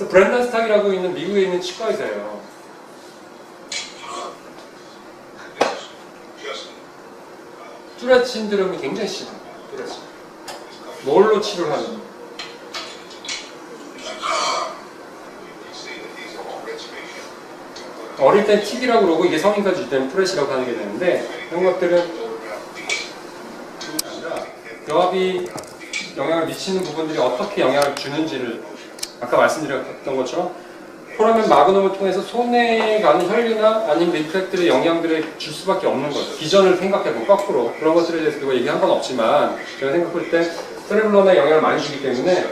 그래서 브렌던 스탁이라고 있는 미국에 있는 치과 의사예요. 뚜렛 신드롬이 굉장히 심해요. 뚜렛. 뭘로 치료를 하는 거예요? 어릴 땐 TV라고 그러고 이게 성인까지 될 때는 뚜렛이라고 하게 되는데 이런 것들은 교합이 영향을 미치는 부분들이 어떻게 영향을 주는지를 아까 말씀드렸던 것처럼 포라멘 마그넘을 통해서 손에 가는 혈류나 아니면 리프렉들의 영향들을 줄 수밖에 없는 거죠. 기전을 생각해보면 거꾸로 그런 것들에 대해서 누가 얘기한 건 없지만 제가 생각할 때 세레블럼에 영향을 많이 주기 때문에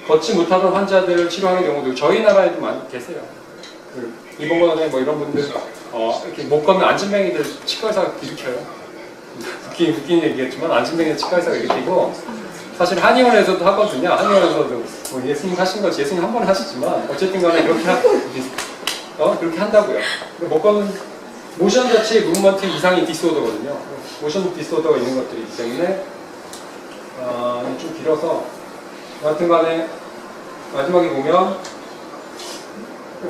걷지 못하던 환자들을 치료하는 경우도 저희 나라에도 많이 계세요. 이봉건에 뭐 이런 분들 이렇게 못 걷는 안진뱅이들 치과의사가 일으켜요. 웃긴 얘기겠지만 안진뱅이 치과의사가 일으키고 사실 한의원에서도 하거든요. 한의원에서도 뭐 예수님 하신 거지 예수님 한 번 하시지만 어쨌든 간에 그렇게 한다고요. 못 걷는 모션 자체의 무브먼트 이상이 디스오더거든요. 모션 디스오더가 있는 것들이기 때문에 좀 길어서 여하튼 간에 마지막에 보면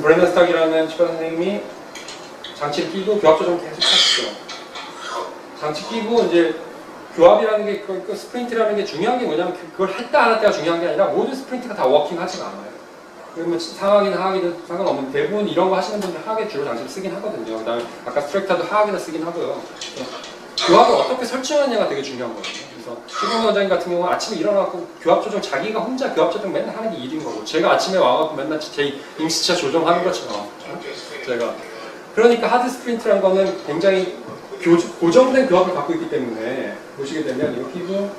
브렌던 스탁이라는 치과 선생님이 장치를 끼고 교합 조정 계속 하시죠. 장치 끼고 이제 교합이라는 게 그 스프린트라는 게 중요한 게 뭐냐면 그걸 했다 안 했다가 중요한 게 아니라 모든 스프린트가 다 워킹하지가 않아요. 그러면 상하기는 하하기는 상관없는데 대부분 이런 거 하시는 분들 하하게 주로 장치를 쓰긴 하거든요. 그다음에 아까 스트렉타도 하하게다 쓰긴 하고요. 교합을 어떻게 설정하느냐가 되게 중요한 거거든요. 그래서 최경원 원장님 같은 경우는 아침에 일어나고 교합 조정 자기가 혼자 교합 조정 맨날 하는 게 일인 거고 제가 아침에 와갖고 맨날 제 임시차 조정하는 것처럼 제가 그러니까 하드 스프린트라는 거는 굉장히 고정된 교합을 갖고 있기 때문에 보시게 되면 이 피부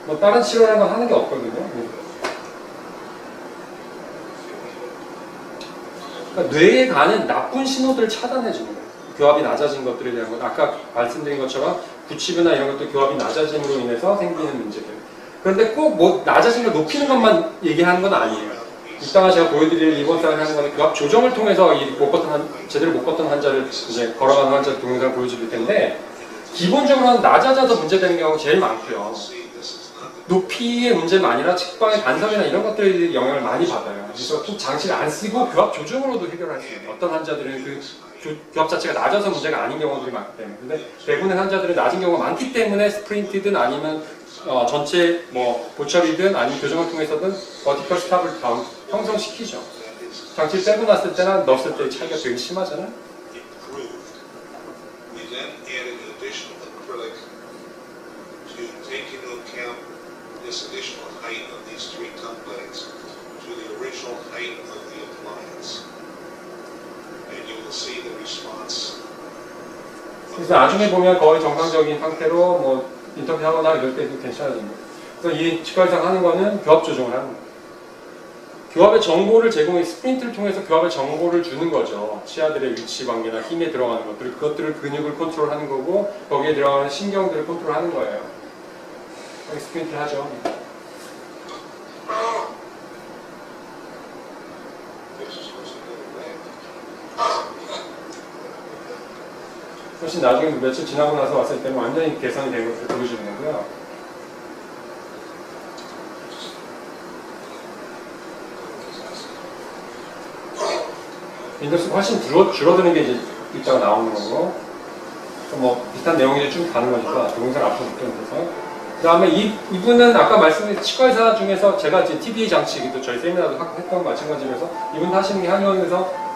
뭐 다른 치료라는 건 하는 게 없거든요. 그러니까 뇌에 가는 나쁜 신호들을 차단해 주는 거예요. 교합이 낮아진 것들에 대한 건 아까 말씀드린 것처럼 구치부나 이런 것도 교합이 낮아짐으로 인해서 생기는 문제들. 그런데 꼭 뭐 낮아진 걸 높이는 것만 얘기하는 건 아니에요. 이따가 제가 보여드릴 리버스를 하는 거는 교합 조정을 통해서 제대로 못 걷던 환자를 이제 걸어가는 환자 동영상을 보여드릴 텐데 기본적으로는 낮아져서 문제되는 경우가 제일 많고요. 높이의 문제는 아니라 측방의 간섭이나 이런 것들이 영향을 많이 받아요. 그래서 꼭 장치를 안 쓰고 교합 조정으로도 해결할 수 있어요. 어떤 환자들은 그 교합 자체가 낮아서 문제가 아닌 경우들이 많기 때문에. 근데 대부분의 환자들은 낮은 경우가 많기 때문에 스프린트든 아니면 전체 뭐 보철이든 아니면 교정을 통해서든 버티컬 스탑을 형성시키죠. 장치를 떼고 났을 때나 넣었을 때의 차이가 되게 심하잖아요. This additional height of these three tongue blades to the original height of the appliance, and you will see the response. 그래서 나중에 보면 거의 정상적인 상태로 뭐 인터뷰하거나 이럴 때도 괜찮아집니다. 그래서 이 치과의사가 하는 거는 교합 조정을 하는 거예요. 교합의 정보를 제공해 스프린트를 통해서 교합의 정보를 주는 거죠. 치아들의 위치 관계나 힘에 들어가는 것들, 그것들을 근육을 컨트롤하는 거고 거기에 들어가는 신경들을 컨트롤하는 거예요. 스프린트를 하죠. 훨씬 나중에 며칠 지나고 나서 왔을 때는 완전히 개선이 된 것을 보여주는 거고요. 윈도우스가 훨씬 줄어드는 게 이제 입자가 나오는 거고 뭐 비슷한 내용이 쭉 가는 거니까 동영상 앞으로 붙여서 그 다음에 이분은 아까 말씀드린 치과의사 중에서 제가 이제 TBA 장치기도 저희 세미나도 했던 마찬가지라서 이분 하시는 게 한의원에서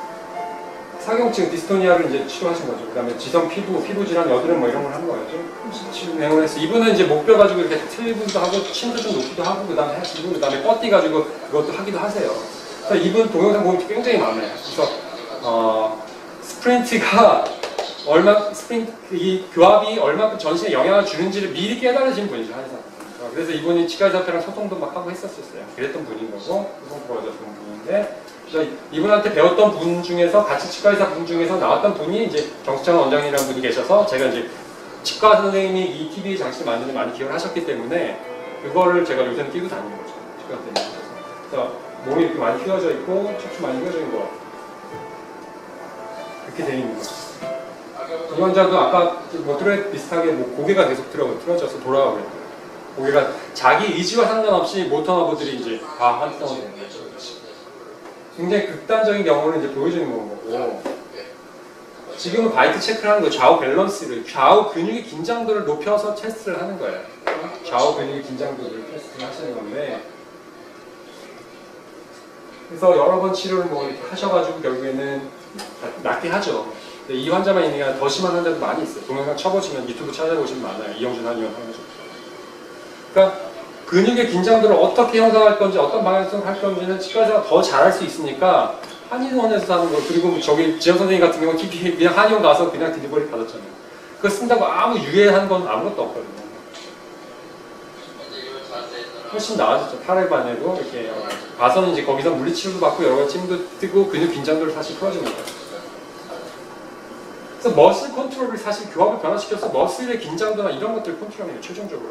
사경증 디스토니아를 이제 치료하신 거죠. 그 다음에 지성 피부 질환, 여드름 뭐 이런 걸 한 거예요. 치료 내용을 해서 이분은 이제 목뼈 가지고 이렇게 틀분도 하고 침도 좀 놓기도 하고 그 다음에 하시고 그 다음에 뻗띠 가지고 그것도 하기도 하세요. 그래서 이분 동영상 보면 굉장히 많아요. 그래서 스프린트가 이 교합이 얼마큼 전신에 영향을 주는지를 미리 깨달으신 분이죠, 한의사. 그래서 이분이 치과의사한테랑 소통도 막 하고 했었어요. 그랬던 분인 거고, 소통 도와줬던 분인데, 그래서 이분한테 배웠던 분 중에서, 같이 치과의사 분 중에서 나왔던 분이 이제 정수창 원장이라는 분이 계셔서, 제가 이제 치과 선생님이 이 TBA 장치를 만드는 데 많이 기여를 하셨기 때문에, 그거를 제가 요새는 끼고 다니는 거죠. 치과 선생님. 그래서 몸이 이렇게 많이 휘어져 있고, 척추 많이 휘어져 있는 거. 그렇게 돼 있는 거죠. 이 환자도 아까 뭐 뚜렛 비슷하게 뭐 고개가 계속 틀어져서 돌아가고 있어요. 고개가 자기 의지와 상관없이 모터 너브들이 이제 다 활성화되는 거죠. 굉장히 극단적인 경우를 이제 보여주는 거고, 지금은 바이트 체크를 하는 거예요. 좌우 밸런스를, 좌우 근육의 긴장도를 높여서 테스트를 하는 거예요. 좌우 근육의 긴장도를 테스트를 하시는 건데, 그래서 여러 번 치료를 뭐 이렇게 하셔가지고 결국에는 낫게 하죠. 근데 이 환자만 있는 게 아니라 더 심한 환자도 많이 있어요. 동영상 쳐보시면 유튜브 찾아보시면 많아요. 이영준 한의원 하면서. 그러니까 근육의 긴장도를 어떻게 형성할 건지 어떤 방향성을 할 건지는 치과의사가 더 잘할 수 있으니까 한의원에서 하는 거, 그리고 저기 지영 선생님 같은 경우는 그냥 한의원 가서 그냥 딜리버리 받았잖아요. 그거 쓴다고 아무 유해한 건 아무것도 없거든요. 훨씬 나아졌죠. 8회 반에도 이렇게 가서는 이제 거기서 물리치료도 받고 여러 가지 침도 뜨고 근육 긴장도를 사실 풀어줍니다. 그래서 머슬 컨트롤을 사실 교합을 변화시켜서 머슬의 긴장도나 이런 것들을 컨트롤해요, 최종적으로.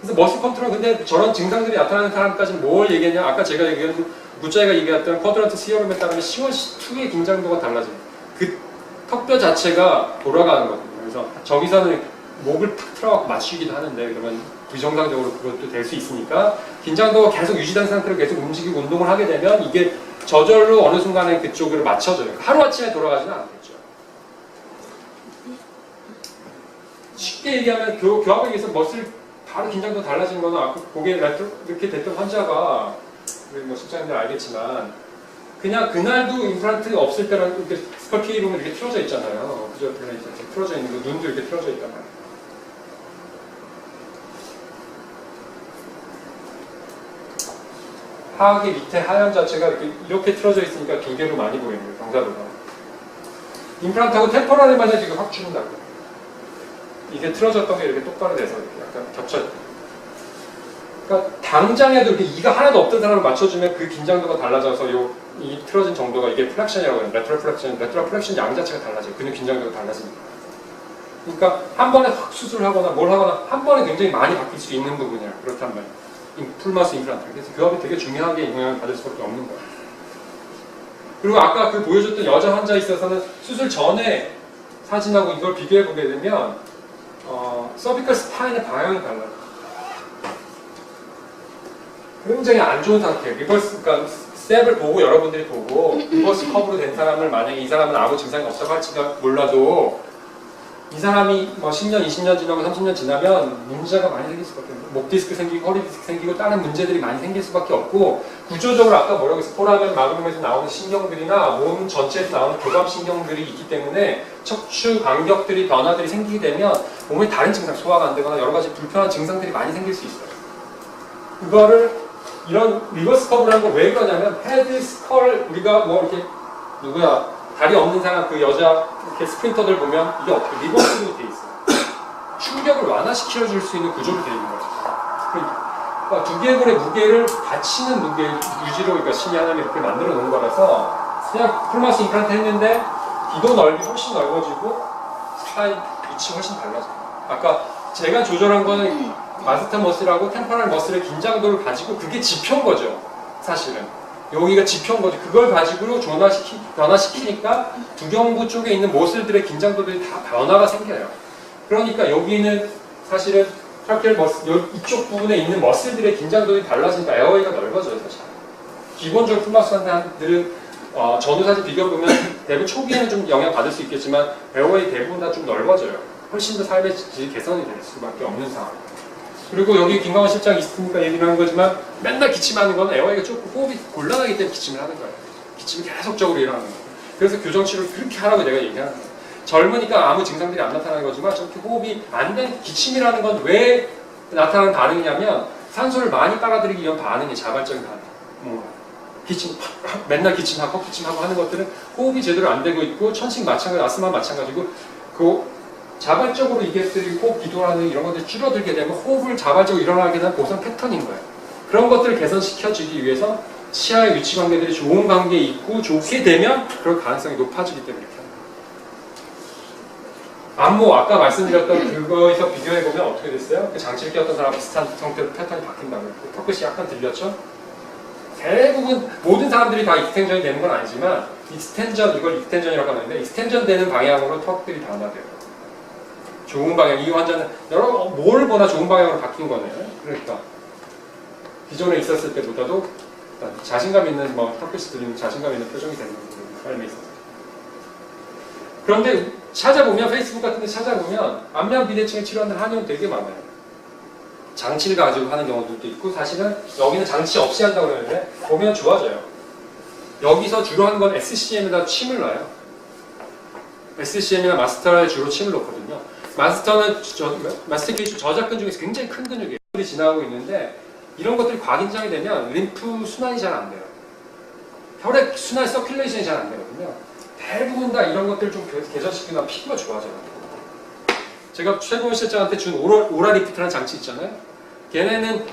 그래서 머슬 컨트롤, 근데 저런 증상들이 나타나는 사람까지는 뭘 얘기했냐? 아까 제가 얘기한 구자이가 얘기했던 쿼드런트 시어럼에 따르면 C1, C2의 긴장도가 달라집니다. 그 턱뼈 자체가 돌아가는 거거든요. 그래서 저기서는 목을 탁 틀어갖고 맞추기도 하는데, 그러면 부정상적으로 그것도 될 수 있으니까 긴장도가 계속 유지된 상태로 계속 움직이고 운동을 하게 되면 이게 저절로 어느 순간에 그쪽으로 맞춰져요. 하루아침에 돌아가지는 않겠죠. 쉽게 얘기하면 교합에 의해서 머슬 바로 긴장도 달라진 거는 아까 고개 이렇게 됐던 환자가, 우리 뭐 실장님들 알겠지만, 그냥 그날도 임플란트 없을 때랑 이렇게 스컬 피해 보면 이렇게 틀어져 있잖아요. 그죠? 이렇게 틀어져 있는 거, 눈도 이렇게 틀어져 있단 말이에요. 하악의 밑에 하얀 자체가 이렇게 틀어져 있으니까 두 개로 많이 보이는 거예요, 경사도가. 임플란트하고 템포럴에만 지금 확 줄인다고. 이게 틀어졌던 게 이렇게 똑바로 돼서 이렇게 약간 겹쳐요. 그러니까 당장에도 이렇게 이가 하나도 없던 사람을 맞춰주면 그 긴장도가 달라져서 이 틀어진 정도가 이게 플렉션이라고 해요. 레트럴 플렉션 양 자체가 달라져요. 근육 긴장도가 달라집니다. 그러니까 한 번에 확 수술하거나 뭘 하거나 한 번에 굉장히 많이 바뀔 수 있는 부분이에요. 그렇단 말이에요. 풀마스 임플란트. 그래서 교합이 되게 중요하게 영향을 받을 수밖에 없는 거예요. 그리고 아까 그 보여줬던 여자 환자에 있어서는 수술 전에 사진하고 이걸 비교해 보게 되면 서비컬 스파인의 방향이 달라요. 굉장히 안 좋은 상태예요. 리버스, 그러니까 스텝을 보고 여러분들이 보고 리버스 커브로 된 사람을 만약에 이 사람은 아무 증상이 없다고 할지가 몰라도 이 사람이 뭐 10년, 20년 지나고 30년 지나면 문제가 많이 생길 수밖에 없고, 목 디스크 생기고 허리 디스크 생기고 다른 문제들이 많이 생길 수밖에 없고, 구조적으로 아까 뭐라고 했어요? 포라멘 마그넘에서 나오는 신경들이나 몸 전체에서 나오는 교감 신경들이 있기 때문에 척추 간격들이 변화들이 생기게 되면 몸에 다른 증상, 소화가 안 되거나 여러 가지 불편한 증상들이 많이 생길 수 있어요. 그거를 이런 리버스 커브라는 걸 왜 그러냐면, 헤드 스컬, 우리가 뭐 이렇게 누구야 다리 없는 사람, 그 여자 이렇게 스프린터들 보면 이게 어떻게 리버스로 돼 있어요. 충격을 완화시켜줄 수 있는 구조로 되어 있는 거죠. 그러니까 두개골의 무게를 받치는 무게 유지로, 그러니까 신이 하나님 이렇게 만들어 놓은 거라서 그냥 풀마스 임플란트 했는데 기도 넓이 훨씬 넓어지고 스파인 위치 훨씬 달라져요. 아까 제가 조절한 거는 마스터 머슬하고 템퍼럴 머슬의 긴장도를 가지고 그게 지표인 거죠. 사실은. 여기가 지표인 거죠. 그걸 가지고 변화시키니까 두경부 쪽에 있는 머슬들의 긴장도들이 다 변화가 생겨요. 그러니까 여기는 사실은 트라키얼 머슬, 이쪽 부분에 있는 머슬들의 긴장도들이 달라지니까 에어웨이가 넓어져요, 사실. 기본적으로 풀마스 환자들은 전후사진 비교해보면 대부분 초기에는 좀 영향 받을 수 있겠지만 에어웨이 대부분 다 좀 넓어져요. 훨씬 더 삶의 질 개선이 될 수밖에 없는 상황. 그리고 여기 김강원 실장이 있으니까 얘기를 하는 거지만 맨날 기침하는 건 에어웨이가 좁고 호흡이 곤란하기 때문에 기침을 하는 거예요. 기침이 계속적으로 일어나는 거예요. 그래서 교정치료를 그렇게 하라고 내가 얘기하는 거예요. 젊으니까 아무 증상들이 안 나타나는 거지만 저렇게 호흡이 안 된 기침이라는 건 왜 나타나는 반응이냐면 산소를 많이 빨아들이기 위한 반응이 자발적인 반응. 기침, 맨날 기침하고 하는 것들은 호흡이 제대로 안 되고 있고 천식 마찬가지, 아스마 마찬가지고 그 자발적으로 이것들이 호흡 기도라는 이런 것들이 줄어들게 되면 호흡을 자발적으로 일어나게 되는 보상 패턴인 거예요. 그런 것들을 개선시켜주기 위해서 치아의 위치 관계들이 좋은 관계에 있고 좋게 되면 그럴 가능성이 높아지기 때문에 이렇게 합니다. 안모 아까 말씀드렸던 그거에서 비교해보면 어떻게 됐어요? 그 장치를 꼈던 사람 비슷한 형태로 패턴이 바뀐다고요. 턱끝이 약간 들렸죠? 대부분 모든 사람들이 다 익스텐전이 되는 건 아니지만 이걸 익스텐전이라고 하는데 익스텐전 되는 방향으로 턱들이 변화돼요. 좋은 방향, 이 환자는 여러 뭘 보나 좋은 방향으로 바뀐 거네요. 그러니까 기존에 있었을 때보다도 자신감 있는 뭐 탁빛이 들리는 자신감 있는 표정이 되는 거예요. 삶에 있어서. 그런데 찾아보면 페이스북 같은 데 찾아보면 안면 비대칭을 치료하는 한의원 되게 많아요. 장치를 가지고 하는 경우들도 있고 사실은 여기는 장치 없이 한다고 그러는데 보면 좋아져요. 여기서 주로 하는 건 SCM에다 침을 놔요. SCM이나 마스터에 주로 침을 놓거든요. 마스터는 마스티케이션 저작근 중에서 굉장히 큰 근육이에요. 지나가고 있는데 이런 것들이 과긴장이 되면 림프 순환이 잘 안 돼요. 혈액 순환 서큘레이션이 잘 안 되거든요. 대부분 다 이런 것들 좀 개선시키면 피부가 좋아져요. 제가 최고원 실장한테 준 오라리프트라는 장치 있잖아요. 걔네는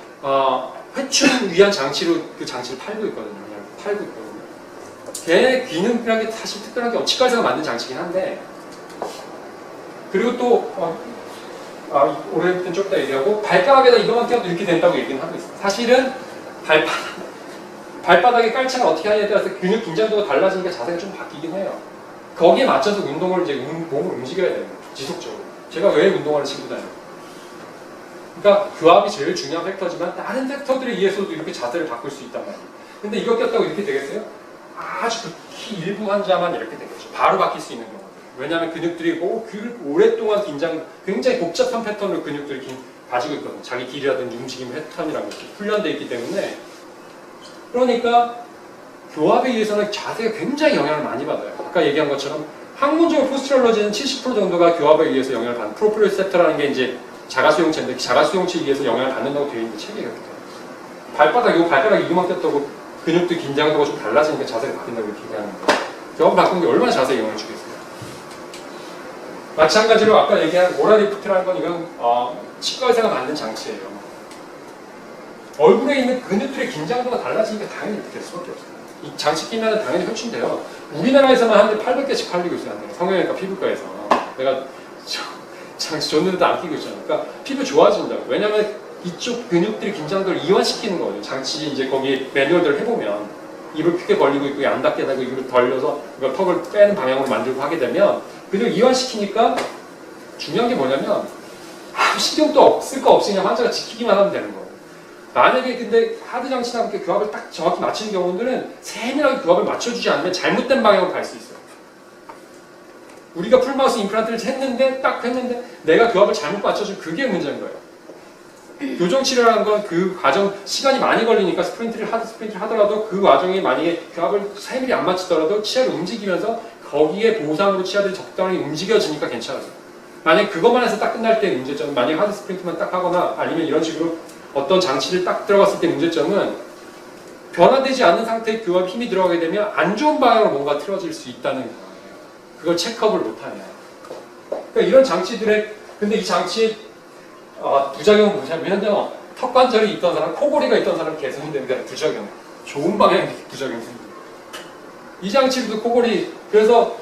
회춘 위한 장치로 그 장치를 팔고 있거든요. 그냥 팔고 있거든요. 걔네 기능이라는 게 사실 특별한 게 치과에서 만든 장치긴 한데 그리고 또 오라리프트는 좀 이따 얘기하고 발가락에다 이거만 껴도 이렇게 된다고 얘기는 하고 있어요. 사실은 발바닥에 깔창을 어떻게 하냐에 따라서 근육 긴장도가 달라지니까 자세가 좀 바뀌긴 해요. 거기에 맞춰서 운동을 이제 몸을 움직여야 돼요. 지속적으로. 제가 왜 운동하는 친구다요? 그러니까 교합이 제일 중요한 팩터지만 다른 팩터들에 의해서도 이렇게 자세를 바꿀 수 있단 말이에요. 근데 이거 꼈다고 이렇게 되겠어요? 아주 극히 일부 환자만 이렇게 되겠죠. 바로 바뀔 수 있는 경우들. 왜냐하면 근육들이 오랫동안 굉장히 복잡한 패턴으로 근육들이 가지고 있거든요. 자기 길이라든지 움직임 패턴이라는 것이 훈련되어 있기 때문에 그러니까 교합에 의해서는 자세가 굉장히 영향을 많이 받아요. 아까 얘기한 것처럼 학문적으로 포스트럴러지는 70% 정도가 교합에 의해서 영향을 받는 프로프리오셉터라는 게 이제 자가수용체인데 자가수용체에 의해서 영향을 받는다고 되어 있는데 책이 그렇게 돼요. 발가락 이거만 꼈다고 근육도 긴장도가 좀 달라지니까 자세가 바뀐다고 이렇게 얘기하는 거예요. 교합을 바꾼 게 얼마나 자세에 영향을 주겠어요. 마찬가지로 아까 얘기한 오라리프트라는 건 이건 치과의사가 만든 장치예요. 얼굴에 있는 근육들의 긴장도가 달라지니까 당연히 이렇게 될 수밖에 없어요. 이 장치 끼면 당연히 회춘돼요. 우리나라에서만 한 대 800개씩 팔리고 있어요. 성형외과 피부과에서. 내가 장치 줬는데도 안 끼고 있잖아요. 그러니까 피부 좋아진다고. 왜냐면 이쪽 근육들이 긴장도를 이완시키는 거거든요. 장치 이제 거기 매뉴얼들 해보면 입을 크게 벌리고 있고 안 닿게 하고 입을 벌려서 턱을 빼는 방향으로 만들고 하게 되면 근육 이완시키니까 중요한 게 뭐냐면 신경도 쓸 거 없이 그냥 환자가 지키기만 하면 되는 거예요. 만약에 근데 하드 장치나 함께 교합을 딱 정확히 맞추는 경우들은 세밀하게 교합을 맞춰주지 않으면 잘못된 방향으로 갈 수 있어요. 우리가 풀마우스 임플란트를 딱 했는데 내가 교합을 잘못 맞춰주면 그게 문제인 거예요. 교정 치료라는 건 그 과정 시간이 많이 걸리니까 하드 스프린트를 하더라도 그 과정에 만약에 교합을 세밀히 안 맞추더라도 치아를 움직이면서 거기에 보상으로 치아들이 적당히 움직여지니까 괜찮아요. 만약에 그것만 해서 딱 끝날 때 문제점은 만약에 하드 스프린트만 딱 하거나 아니면 이런 식으로 어떤 장치를 딱 들어갔을 때 문제점은 변화되지 않는 상태의 교합 힘이 들어가게 되면 안 좋은 방향으로 뭔가 틀어질 수 있다는 거예요. 그걸 체크업을 못하냐. 그러니까 이런 장치들의 근데 이 장치의 부작용은 뭐냐면 턱관절이 있던 사람, 코골이가 있던 사람 개선이 되는 부작용. 좋은 방향의 부작용이 생깁니다. 이 장치도 코골이 그래서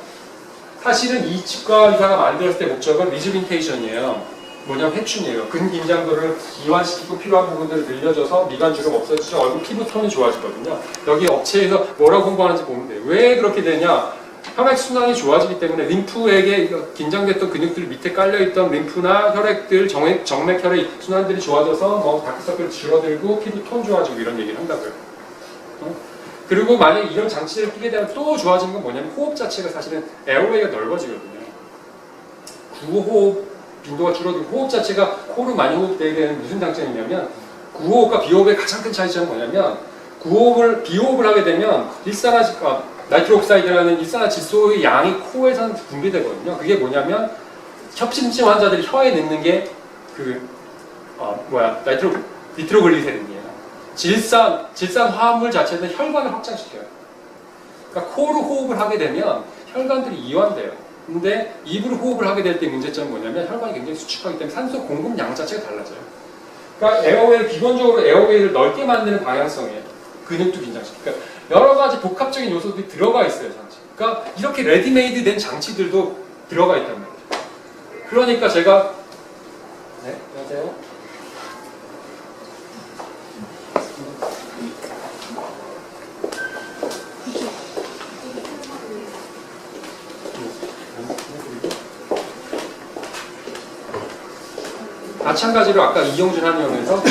사실은 이 치과 의사가 만들었을 때 목적은 리주빈테이션이에요. 뭐냐면 회춘이에요. 근긴장도를 이완시키고 필요한 부분들을 늘려줘서 미간 주름 없어지죠. 얼굴 피부 톤이 좋아지거든요. 여기 업체에서 뭐라고 홍보하는지 보면 돼요. 왜 그렇게 되냐? 혈액순환이 좋아지기 때문에 림프에게 긴장됐던 근육들 밑에 깔려있던 림프나 혈액들, 정맥 혈액 순환들이 좋아져서 다크서클 줄어들고 피부 톤 좋아지고 이런 얘기를 한다고요. 그리고 만약에 이런 장치를 끼게 되면 또 좋아지는 건 뭐냐면 호흡 자체가 사실은 에어웨이가 넓어지거든요. 구호흡 빈도가 줄어들고 호흡 자체가 코로 많이 호흡되게 되는 무슨 장점이냐면 구호흡과 비호흡의 가장 큰 차이점은 뭐냐면 비호흡을 하게 되면 나이트로옥사이드라는 일산화질소의 양이 코에서는 분비되거든요. 그게 뭐냐면 협심증 환자들이 혀에 넣는 게 니트로글리세린이에요. 질산 화합물 자체는 혈관을 확장시켜요. 그러니까 코로 호흡을 하게 되면 혈관들이 이완돼요. 근데 입으로 호흡을 하게 될 때 문제점은 뭐냐면 혈관이 굉장히 수축하기 때문에 산소 공급량 자체가 달라져요. 그러니까 기본적으로 에어웨이를 넓게 만드는 방향성이에요. 근육도 긴장시키고. 그러니까 여러 가지 복합적인 요소들이 들어가 있어요, 장치. 그러니까 이렇게 레디메이드 된 장치들도 들어가 있단 말이에요. 그러니까 제가 네, 안녕하세요. 마찬가지로 아까 이용준 한의원에서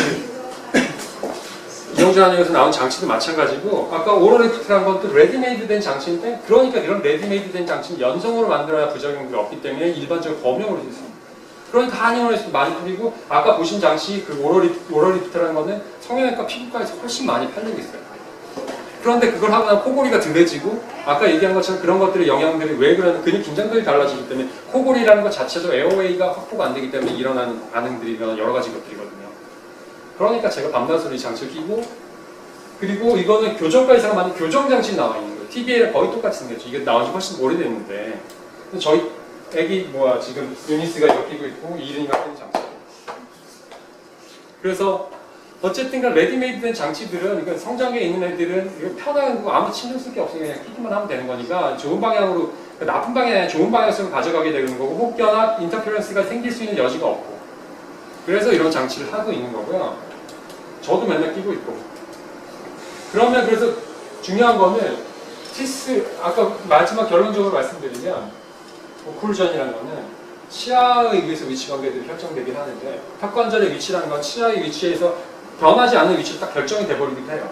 이용준 한의원에서 나온 장치도 마찬가지고 아까 오로리프트라는 것도 레디메이드 된 장치인데 그러니까 이런 레디메이드 된 장치는 연성으로 만들어야 부작용이 없기 때문에 일반적으로 범용으로 되어 있습니다. 그러니까 한의원에서 많이 뿌리고 아까 보신 장치 그 오로리프트라는 거는 성형외과 피부과에서 훨씬 많이 팔리고 있어요. 그런데 그걸 하고 나면 코골이가 덜해지고 아까 얘기한 것처럼 그런 것들의 영향들이 왜 그러는 근육 긴장들이 달라지기 때문에 코골이라는 것 자체도 에어웨이가 확보가 안 되기 때문에 일어나는 반응들이나 여러 가지 것들이거든요. 그러니까 제가 밤낮으로 이 장치를 끼고 그리고 이거는 교정과 의사가 만든 교정장치 나와 있는 거예요. TBA랑 거의 똑같이 생겼죠. 이게 나온 지 훨씬 오래됐는데 저희 애기 지금 유니스가 이거 끼고 있고 이른이가 끼는 장치. 그래서 어쨌든 간 레디메이드 된 장치들은 이건 성장기에 있는 애들은 이거 편한 거 아무 신경 쓸 게 없으니 그냥 끼기만 하면 되는 거니까 좋은 방향으로 나쁜 방향이 아니라 좋은 방향으로 가져가게 되는 거고 혹여나 인터페런스가 생길 수 있는 여지가 없고 그래서 이런 장치를 하고 있는 거고요. 저도 맨날 끼고 있고 그러면 그래서 중요한 거는 티스 아까 마지막 결론적으로 말씀드리면 오클루전이라는 거는 치아에 의해서 위치 관계들이 결정되긴 하는데 턱관절의 위치라는 건 치아의 위치에서 변하지 않는 위치로 딱 결정이 돼버리기도 해요.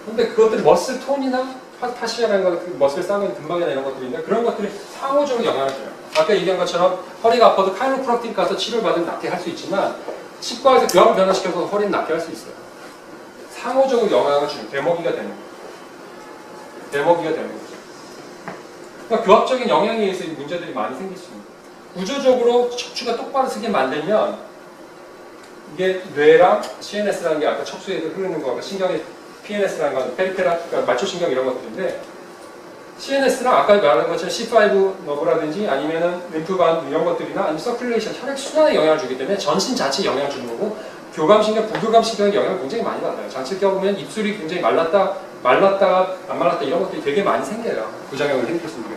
근데 그것들이 머슬 톤이나 파시아라는 거, 그 머슬 싸고 근막이나 이런 것들인데 그런 것들이 상호적으로 영향을 줘요. 아까 얘기한 것처럼 허리가 아파도 카이로프락틱 가서 치료를 받으면 낫게 할 수 있지만 치과에서 교합을 변화시켜서 허리는 낫게 할 수 있어요. 상호적으로 영향을 주는 대먹이가 되는 거예요. 대먹이가 되는 거죠. 그러니까 교합적인 영향에 의해서 이 문제들이 많이 생길 수 있는 거예요. 구조적으로 척추가 똑바로 서게 만들면 이게 뇌랑 CNS라는 게 아까 척추에서 흐르는 거가 신경의 PNS라는 건 페리페라, 그러니까 말초신경 이런 것들인데 CNS랑 아까 말한 것처럼 C5 너브라든지 아니면은 림프관 이런 것들이나 아니면 서큘레이션, 혈액 순환에 영향을 주기 때문에 전신 자체에 영향을 주는 거고 교감신경, 부교감신경에 영향을 굉장히 많이 받아요. 장치를 껴보면 입술이 굉장히 말랐다 안 말랐다 이런 것들이 되게 많이 생겨요. 부작용을 생겼습니다.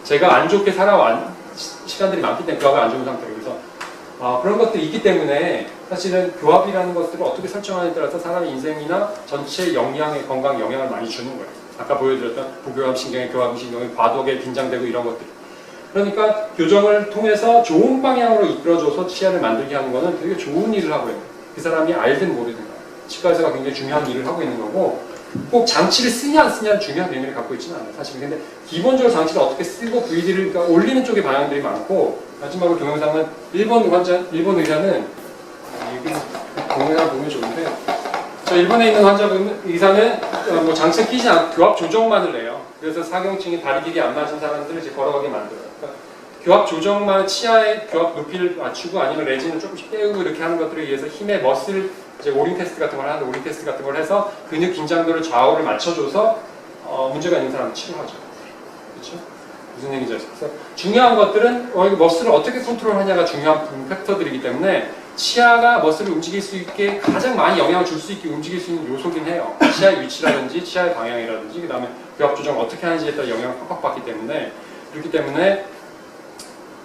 제가 안 좋게 살아온 시간들이 많기 때문에 교합이 안 좋은 상태로 그래서 그런 것들이 있기 때문에 사실은 교합이라는 것들을 어떻게 설정하느냐에 따라서 사람의 인생이나 전체 영양에 건강에 영향을 많이 주는 거예요. 아까 보여드렸던 부교감신경의 교감신경이 과도하게 긴장되고 이런 것들. 그러니까 교정을 통해서 좋은 방향으로 이끌어줘서 치아를 만들게 하는 거는 되게 좋은 일을 하고 있는 거예요. 그 사람이 알든 모르든 치과의사가 굉장히 중요한 일을 하고 있는 거고 꼭 장치를 쓰냐 안 쓰냐는 중요한 의미를 갖고 있지는 않아요. 사실 근데 기본적으로 장치를 어떻게 쓰고 VD를 그러니까 올리는 쪽에 방향들이 많고 마지막으로 동영상은 일본 의사는 여기 동영상 보면 좋은데 일본에 있는 의사는 뭐 장치 끼지 않고 교합 조정만을 해요. 그래서 사경층이 다리 길이 안 맞은 사람들을 이제 걸어가게 만들어요. 그러니까 교합 조정만 치아의 교합 높이를 맞추고 아니면 레진을 조금씩 떼우고 이렇게 하는 것들에 의해서 힘의 머슬 이제 오링 테스트 같은 걸 하는데 오링 테스트 같은 걸 해서 근육 긴장도를 좌우를 맞춰줘서 문제가 있는 사람을 치료하죠. 그렇죠? 무슨 얘기인지 아시죠? 그래서 중요한 것들은 머슬을 어떻게 컨트롤하냐가 중요한 팩터들이기 때문에 치아가 머슬을 움직일 수 있게 가장 많이 영향을 줄 수 있게 움직일 수 있는 요소긴 해요. 치아의 위치라든지 치아의 방향이라든지 그 다음에 교합 조정을 어떻게 하는지에 따라 영향을 팍팍 받기 때문에 그렇기 때문에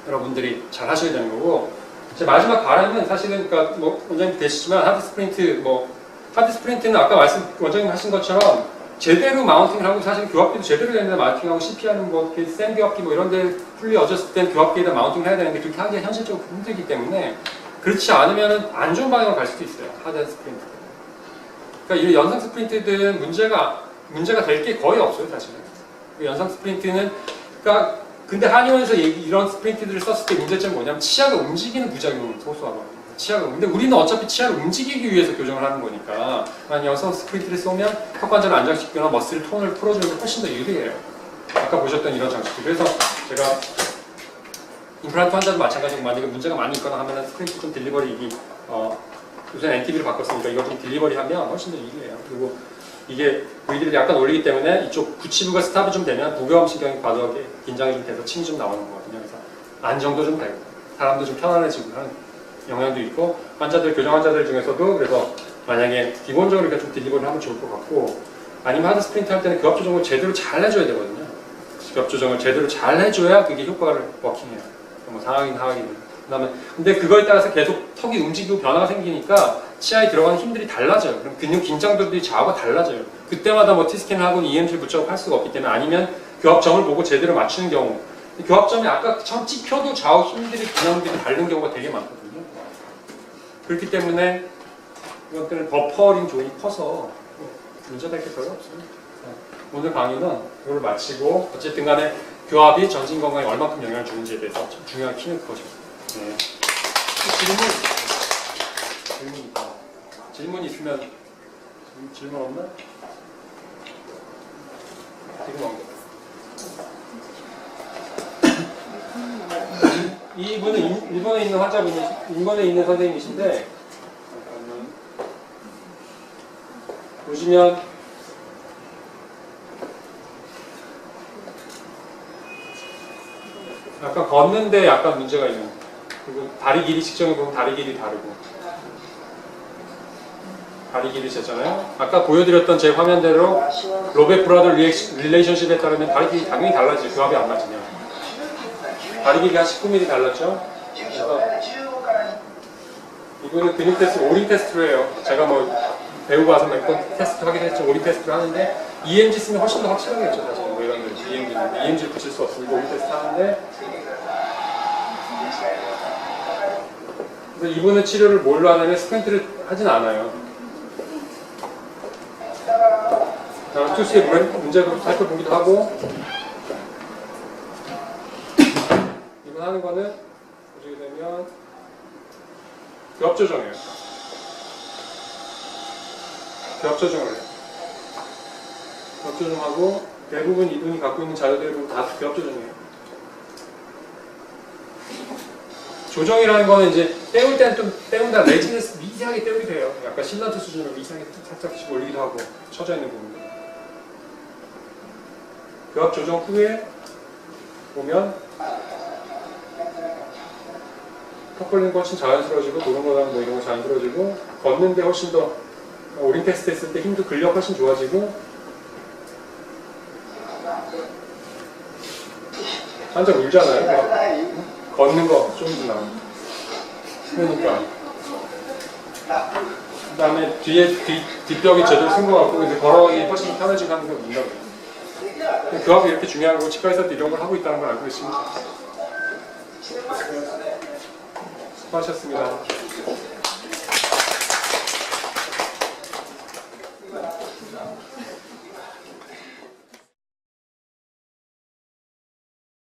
여러분들이 잘 하셔야 되는 거고 제 마지막 바람은 사실은 그러니까 뭐 원장님 되시지만 하드 스프린트는 아까 원장님 하신 것처럼 제대로 마운팅을 하고 사실 교합기도 제대로 되는데 마운팅하고 CPR은 뭐 센 교합기 뭐 이런 데 풀리 어저스트 된 교합기에다 마운팅을 해야 되는데 그렇게 하기가 현실적으로 힘들기 때문에 그렇지 않으면 안 좋은 방향으로 갈 수도 있어요. 하드 스프린트. 그러니까 이 연상 스프린트들은 문제가 될 게 거의 없어요, 사실은. 연상 스프린트는 그러니까 근데 한의원에서 이런 스프린트들을 썼을 때 문제점이 뭐냐면 치아가 움직이는 부작용을 호소하거든요. 근데 우리는 어차피 치아를 움직이기 위해서 교정을 하는 거니까 만약 연상 스프린트를 쏘면 턱관절을 안정시키거나 머슬 톤을 풀어주는 게 훨씬 더 유리해요. 아까 보셨던 이런 장치들. 그래서 제가 임플란트 환자도 마찬가지고 만약에 문제가 많이 있거나 하면 스프린트 좀 딜리버리 우선 NTB를 바꿨으니까 이걸 좀 딜리버리 하면 훨씬 더 유리해요. 그리고 이게 VD를 약간 올리기 때문에 이쪽 부치부가 스탑이 좀 되면 부교감신경이 과도하게 긴장이 좀 돼서 침이 좀 나오는 거거든요. 그래서 안정도 좀 되고 사람도 좀 편안해지고 하는 영향도 있고 교정 환자들 중에서도 그래서 만약에 기본적으로 이렇게 좀 딜리버리 하면 좋을 것 같고 아니면 하드 스프린트 할 때는 교합 조정을 제대로 잘 해줘야 되거든요. 교합 조정을 제대로 잘 해줘야 그게 효과를 워킹해요. 뭐 상하긴 그다음에 근데 그거에 따라서 계속 턱이 움직이고 변화가 생기니까 치아에 들어가는 힘들이 달라져요. 그럼 근육 긴장도들이 좌우가 달라져요. 그때마다 뭐 T스캔을 하고 EMG를 붙여서 할 수가 없기 때문에 아니면 교합점을 보고 제대로 맞추는 경우 교합점이 아까 처음 찍혀도 좌우 힘들이 균형들이 다른 경우가 되게 많거든요. 그렇기 때문에 이것들은 버퍼링 존이 커서 문제될 게 별로 없어요. 오늘 강의는 이걸 마치고 어쨌든 간에 교합이 전신 건강에 얼마큼 영향을 주는지에 대해서 좀 중요한 키는 그거죠. 네. 질문 있으면 질문 없나? 지금 없네. 이분은 일본에 있는 일본에 있는 선생님이신데 잠깐만 보시면 약간 걷는데 약간 문제가 있는. 그리고 다리 길이 측정해 보면 다리 길이 다르고. 다리 길이 쟀잖아요. 아까 보여드렸던 제 화면대로 로베 브라더 릴레이션십에 따르면 다리 길이 당연히 달라지죠. 교합이 안 맞으면. 다리 길이가 한 19mm 달랐죠. 그래서 이거는 근육 테스트, 오링 테스트로 해요. 제가 뭐 배우고 와서 몇 번 테스트 하긴 했죠. 오링 테스트를 하는데 EMG 쓰면 훨씬 더 확실하겠죠. 사실 뭐 이런 거 EMG를 붙일 수 없으니까 오링 테스트 하는데 그래서 이분은 치료를 뭘로 하냐면 스펜트를 하진 않아요. 투스의 문제도 살펴보기도 하고 이분 하는 거는 보시게 되면 교합 조정이에요. 교합 조정을 해요. 교합 조정하고 대부분 이분이 갖고 있는 자료들은 다 교합 조정이에요. 조정이라는 거는 이제 때울 때는 좀 때운다 레지네스 미세하게 때우기도 해요. 약간 신란트 수준으로 미세하게 살짝씩 올리기도 하고 쳐져 있는 부분들. 교합 조정 후에 보면 턱걸리는 거 훨씬 자연스러워지고 도는 거랑 뭐 이런 거 자연스러워지고 걷는데 훨씬 더 오링 테스트 했을 때 힘도 근력 훨씬 좋아지고 한자 울잖아요. 걷는 거 좀 더 나아. 그러니까 그 다음에 뒤에 뒷벽이 제대로 쓴 것 같고 이제 걸어가기 훨씬 편해지고 하는 걸 문다고 해요. 교합이 이렇게 중요한 거고 치과에서도 이런 걸 하고 있다는 걸 알고 있습니다. 수고하셨습니다.